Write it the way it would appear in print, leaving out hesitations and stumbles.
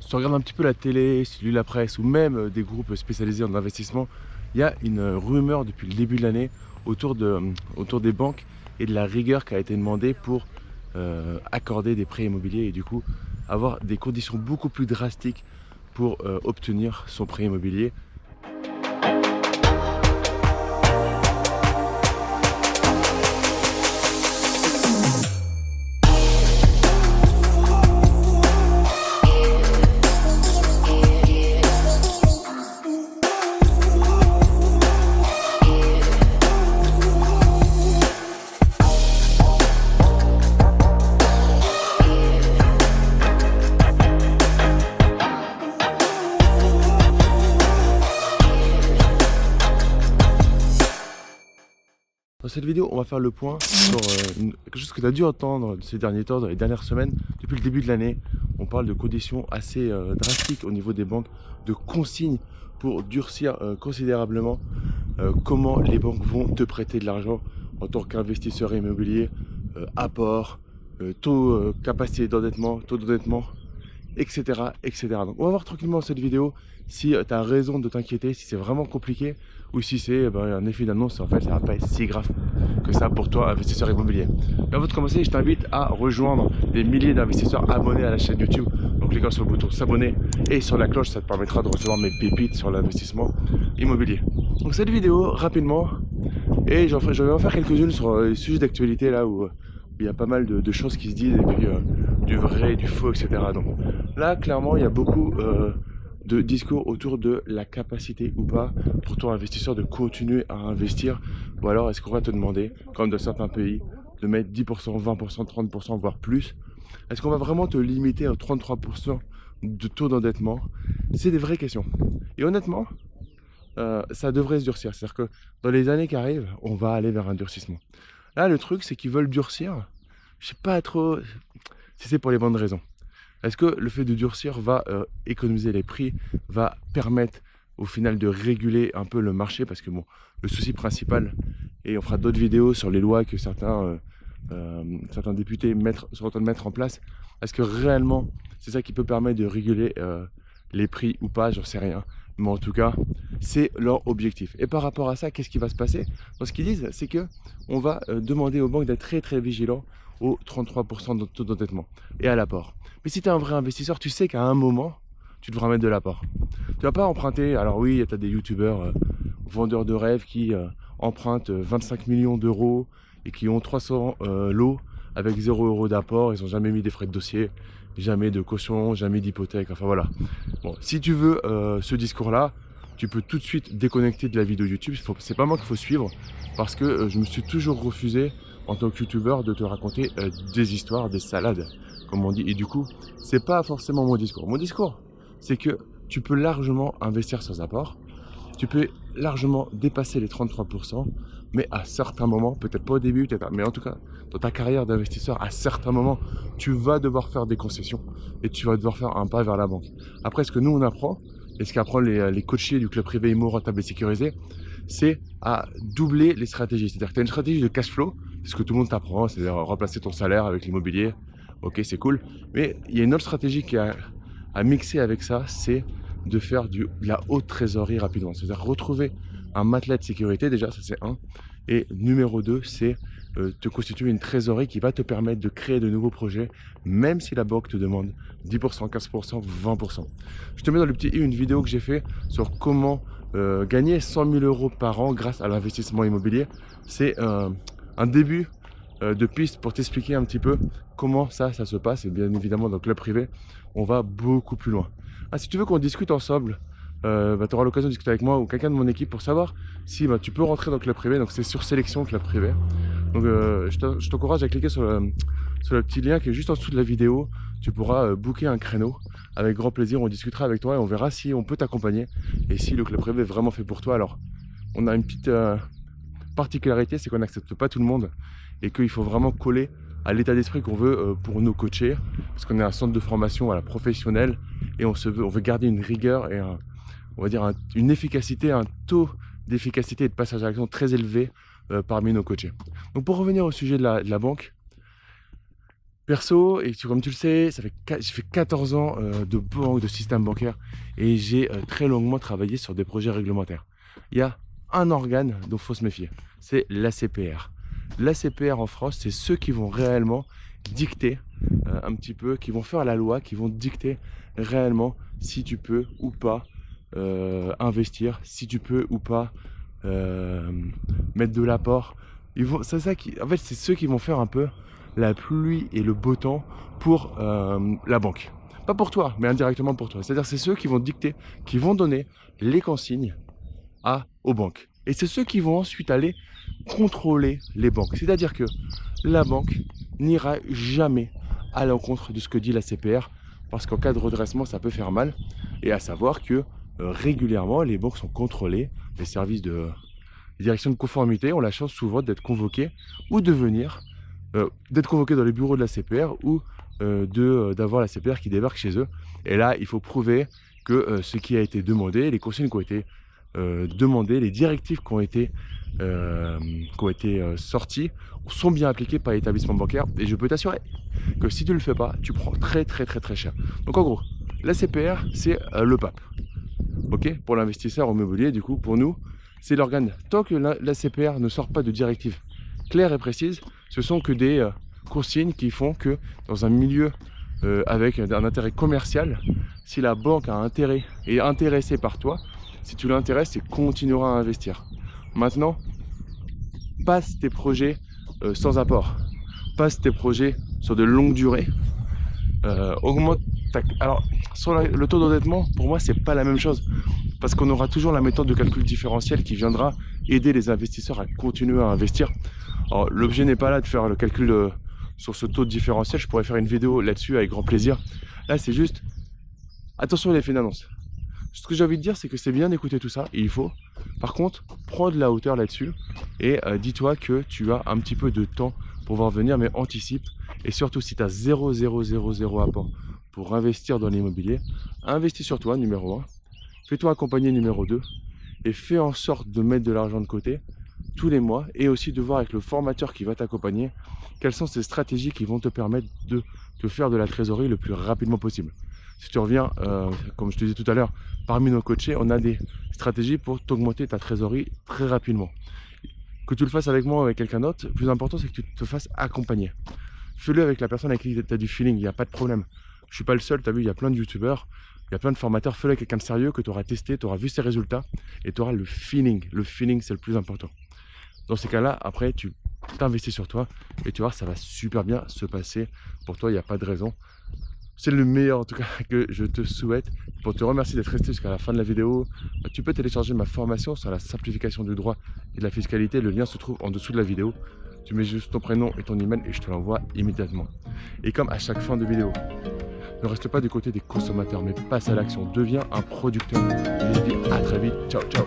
Si tu regardes un petit peu la télé, si tu lis la presse ou même des groupes spécialisés en investissement, il y a une rumeur depuis le début de l'année autour des banques et de la rigueur qui a été demandée pour accorder des prêts immobiliers et du coup avoir des conditions beaucoup plus drastiques pour obtenir son prêt immobilier. Dans cette vidéo, on va faire le point sur quelque chose que tu as dû entendre ces derniers temps, dans les dernières semaines, depuis le début de l'année. On parle de conditions assez drastiques au niveau des banques, de consignes pour durcir considérablement comment les banques vont te prêter de l'argent en tant qu'investisseur immobilier, apport, taux, capacité d'endettement, taux d'endettement, etc., etc. Donc on va voir tranquillement cette vidéo si tu as raison de t'inquiéter, si c'est vraiment compliqué ou si c'est un effet d'annonce. En fait, ça va pas être si grave que ça pour toi, investisseur immobilier. Mais avant de commencer, je t'invite à rejoindre des milliers d'investisseurs abonnés à la chaîne YouTube. Donc cliquant sur le bouton s'abonner et sur la cloche, ça te permettra de recevoir mes pépites sur l'investissement immobilier. Donc cette vidéo, rapidement, et je vais en faire quelques-unes sur les sujets d'actualité là où il y a pas mal de choses qui se disent et puis du vrai, du faux, etc. Donc là, clairement, il y a beaucoup de discours autour de la capacité ou pas pour toi, investisseur, de continuer à investir. Ou alors, est-ce qu'on va te demander, comme dans certains pays, de mettre 10%, 20%, 30%, voire plus? Est-ce qu'on va vraiment te limiter à 33% de taux d'endettement? C'est des vraies questions. Et honnêtement, ça devrait se durcir. C'est-à-dire que dans les années qui arrivent, on va aller vers un durcissement. Là, le truc, c'est qu'ils veulent durcir. Je sais pas trop si c'est pour les bonnes raisons. Est-ce que le fait de durcir va économiser les prix, va permettre au final de réguler un peu le marché? Parce que bon, le souci principal, et on fera d'autres vidéos sur les lois que certains députés sont en train de mettre en place, est-ce que réellement c'est ça qui peut permettre de réguler les prix ou pas? J'en sais rien. Mais en tout cas, c'est leur objectif. Et par rapport à ça, qu'est-ce qui va se passer? Donc, ce qu'ils disent, c'est que on va demander aux banques d'être très très vigilants aux 33% de taux d'endettement et à l'apport. Mais si tu es un vrai investisseur, tu sais qu'à un moment, tu devras mettre de l'apport. Tu vas pas emprunter. Alors oui, tu as des youtubeurs vendeurs de rêves qui empruntent 25 millions d'euros et qui ont 300 lots avec 0 € d'apport. Ils n'ont jamais mis des frais de dossier, jamais de caution, jamais d'hypothèque. Enfin voilà. Bon, si tu veux ce discours-là, tu peux tout de suite déconnecter de la vidéo YouTube. C'est pas moi qu'il faut suivre parce que je me suis toujours refusé en tant que youtubeur de te raconter des histoires, des salades, comme on dit. Et du coup, c'est pas forcément mon discours. Mon discours, c'est que tu peux largement investir sans apport. Tu peux largement dépasser les 33%, mais à certains moments, peut-être pas au début, mais en tout cas, dans ta carrière d'investisseur, à certains moments, tu vas devoir faire des concessions et tu vas devoir faire un pas vers la banque. Après, ce que nous, on apprend, et ce qu'apprennent les coachés du club privé IMO rentable et sécurisé, c'est à doubler les stratégies. C'est-à-dire que tu as une stratégie de cash flow, c'est ce que tout le monde t'apprend, c'est-à-dire remplacer ton salaire avec l'immobilier. Ok, c'est cool. Mais il y a une autre stratégie qui a à mixer avec ça, c'est de faire de la haute trésorerie rapidement. C'est-à-dire retrouver un matelas de sécurité, déjà, ça c'est un. Et numéro 2, c'est te constituer une trésorerie qui va te permettre de créer de nouveaux projets, même si la banque te demande 10%, 15%, 20%. Je te mets dans le petit i une vidéo que j'ai fait sur comment gagner 100 000 € par an grâce à l'investissement immobilier. C'est un début de piste pour t'expliquer un petit peu comment ça se passe. Et bien évidemment, dans le club privé, on va beaucoup plus loin. Ah, si tu veux qu'on discute ensemble, tu auras l'occasion de discuter avec moi ou quelqu'un de mon équipe pour savoir si tu peux rentrer dans le club privé. Donc c'est sur sélection club privé. Donc je t'encourage à cliquer sur le petit lien qui est juste en dessous de la vidéo. Tu pourras booker un créneau. Avec grand plaisir, on discutera avec toi et on verra si on peut t'accompagner et si le club privé est vraiment fait pour toi. Alors, on a une petite particularité, c'est qu'on n'accepte pas tout le monde et qu'il faut vraiment coller à l'état d'esprit qu'on veut pour nous coacher, parce qu'on est un centre de formation professionnelle et on veut garder une rigueur et on va dire une efficacité, un taux d'efficacité et de passage à l'action très élevé parmi nos coachés. Donc pour revenir au sujet de la banque, Perso, et comme tu le sais, j'ai fait 14 ans de banque, de système bancaire, et j'ai très longuement travaillé sur des projets réglementaires. Il y a un organe dont il faut se méfier, c'est l'ACPR. L'ACPR en France, c'est ceux qui vont réellement dicter un petit peu, qui vont faire la loi, qui vont dicter réellement si tu peux ou pas investir, si tu peux ou pas mettre de l'apport. En fait, c'est ceux qui vont faire un peu la pluie et le beau temps pour la banque. Pas pour toi, mais indirectement pour toi. C'est-à-dire c'est ceux qui vont dicter, qui vont donner les consignes aux banques. Et c'est ceux qui vont ensuite aller contrôler les banques. C'est-à-dire que la banque n'ira jamais à l'encontre de ce que dit la CPR, parce qu'en cas de redressement, ça peut faire mal. Et à savoir que régulièrement, les banques sont contrôlées, les services de direction de conformité ont la chance souvent d'être convoqués ou de venir, d'être convoqués dans les bureaux de la CPR ou d'avoir la CPR qui débarque chez eux. Et là, il faut prouver que ce qui a été demandé, les consignes qui ont été demandées, les directives qui ont été sorties sont bien appliquées par l'établissement bancaire. Et je peux t'assurer que si tu ne le fais pas, tu prends très cher. Donc en gros, la CPR, c'est le pape. Ok, pour l'investisseur immobilier, du coup, pour nous, c'est l'organe. Tant que la CPR ne sort pas de directives claires et précises, ce sont que des consignes qui font que dans un milieu avec un intérêt commercial, si la banque a intérêt et est intéressée par toi, si tu l'intéresses, il continuera à investir. Maintenant, passe tes projets sans apport, passe tes projets sur de longue durée, augmente alors sur le taux d'endettement, pour moi c'est pas la même chose, parce qu'on aura toujours la méthode de calcul différentiel qui viendra aider les investisseurs à continuer à investir. Alors l'objet n'est pas là de faire le calcul sur ce taux de différentiel, je pourrais faire une vidéo là-dessus avec grand plaisir. Là c'est juste attention à l'effet d'annonce. Ce que j'ai envie de dire, c'est que c'est bien d'écouter tout ça, et il faut. Par contre, prends de la hauteur là-dessus et dis-toi que tu as un petit peu de temps pour voir venir, mais anticipe. Et surtout, si tu as 0,000 apport pour investir dans l'immobilier, investis sur toi, numéro 1. Fais-toi accompagner, numéro 2. Et fais en sorte de mettre de l'argent de côté tous les mois, et aussi de voir avec le formateur qui va t'accompagner quelles sont ces stratégies qui vont te permettre de te faire de la trésorerie le plus rapidement possible. Si tu reviens, comme je te disais tout à l'heure, parmi nos coachés, on a des stratégies pour t'augmenter ta trésorerie très rapidement. Que tu le fasses avec moi ou avec quelqu'un d'autre, le plus important c'est que tu te fasses accompagner. Fais-le avec la personne avec qui tu as du feeling, il n'y a pas de problème. Je ne suis pas le seul, tu as vu, il y a plein de youtubeurs, il y a plein de formateurs. Fais-le avec quelqu'un de sérieux que tu auras testé, tu auras vu ses résultats et tu auras le feeling. Le feeling, c'est le plus important. Dans ces cas-là, après, tu t'investis sur toi et tu vois, ça va super bien se passer. Pour toi, il n'y a pas de raison. C'est le meilleur en tout cas que je te souhaite. Pour te remercier d'être resté jusqu'à la fin de la vidéo, tu peux télécharger ma formation sur la simplification du droit et de la fiscalité. Le lien se trouve en dessous de la vidéo. Tu mets juste ton prénom et ton email et je te l'envoie immédiatement. Et comme à chaque fin de vidéo, ne reste pas du côté des consommateurs, mais passe à l'action. Deviens un producteur. Et je te dis à très vite. Ciao, ciao.